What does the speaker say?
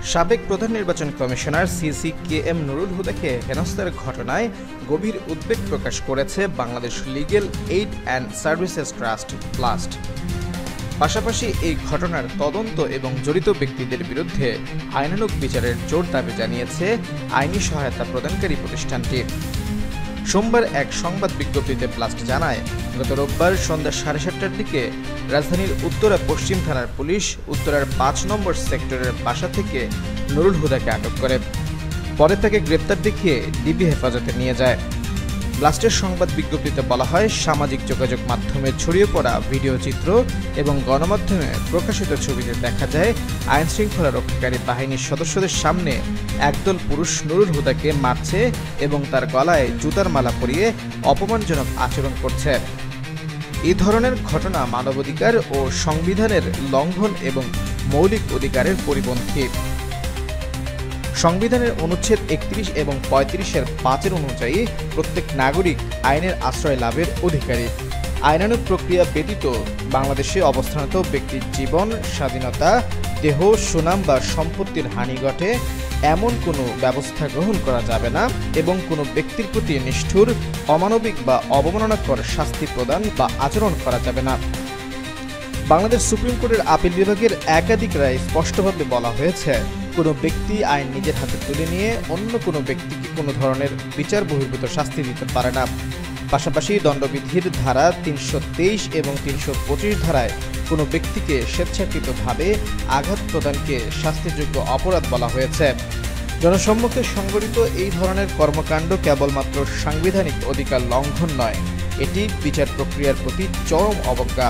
সাবেক প্রধান নির্বাচন কমিশনার সিসি কে এম নুরুল হুদাকে হেনস্থার ঘটনায় গভীর উদ্বেগ প্রকাশ করেছে Bangladesh legal aid and services trust BLAST. পাশাপাশি এই ঘটনার তদন্ত এবং জড়িত ব্যক্তিদের বিরুদ্ধে আইনানুগ বিচারের জোর দাবি জানিয়েছে আইনি সহায়তা প্রদানকারী প্রতিষ্ঠানটি। সোমবার এক সংবাদ বিজ্ঞপ্তিতে প্লাস্ট জানায়, গত রোববার সন্ধ্যা 7:30টার দিকে রাজধানীর উত্তরা পশ্চিম থানার পুলিশ উত্তরার 5 নম্বর সেক্টরের বাসা থেকে নুরুল হুদাকে আটক করে। পরে তাকে গ্রেপ্তার দেখিয়ে ডিবি হেফাজতে নিয়ে যায়। প্লাস্টের সংবাদ বিজ্ঞপ্তিতে বলা হয়, সামাজিক যোগাযোগ মাধ্যমে ছড়িয়ে পড়া ভিডিও চিত্র এবং গণমাধ্যমে প্রকাশিত ছবিতে দেখা যায় আইনশৃঙ্খলা রক্ষাকারী বাহিনীর সদস্যদের সামনে একদল পুরুষ নুরুল হুদাকে মারছে এবং তার গলায় জুতার মালা পরিয়ে অপমানজনক আচরণ করছে। এই ধরনের ঘটনা মানবাধিকার ও সংবিধানের লঙ্ঘন এবং মৌলিক অধিকারের পরিপন্থী। সংবিধানের অনুচ্ছেদ 31 এবং 35-এর 5 অনুযায়ী প্রত্যেক নাগরিক আইনের আশ্রয় লাভের অধিকারী। আইনানুগ প্রক্রিয়া ব্যতীত বাংলাদেশে অবস্থানরত ব্যক্তির জীবন, স্বাধীনতা, দেহ, সুনাম বা সম্পত্তির হানি ঘটে এমন কোনো ব্যবস্থা গ্রহণ করা যাবে না এবং কোনো ব্যক্তির প্রতি নিষ্ঠুর, অমানবিক বা অবমাননাকর শাস্তি প্রদান বা আচরণ করা যাবে না। বাংলাদেশ সুপ্রিম কোর্টের আপিল বিভাগের একাধিক রায়ে স্পষ্টভাবে বলা হয়েছে, কোনো ব্যক্তি আইন নিজের হাতে তুলে নিয়ে অন্য কোনো ব্যক্তিকে কোনো ধরনের বিচার বহির্ভূত শাস্তি দিতে পারে না। পাশাপাশি দণ্ডবিধির ধারা 323 এবং 325 ধারায় কোনো ব্যক্তিকে স্বেচ্ছাকৃতভাবে আঘাত প্রদানকে শাস্তিযোগ্য অপরাধ বলা হয়েছে। জনসম্মুখে সংঘটিত এই ধরনের কর্মকাণ্ড কেবলমাত্র সাংবিধানিক অধিকার লঙ্ঘন নয়, এটি বিচার প্রক্রিয়ার প্রতি চরম অবজ্ঞা।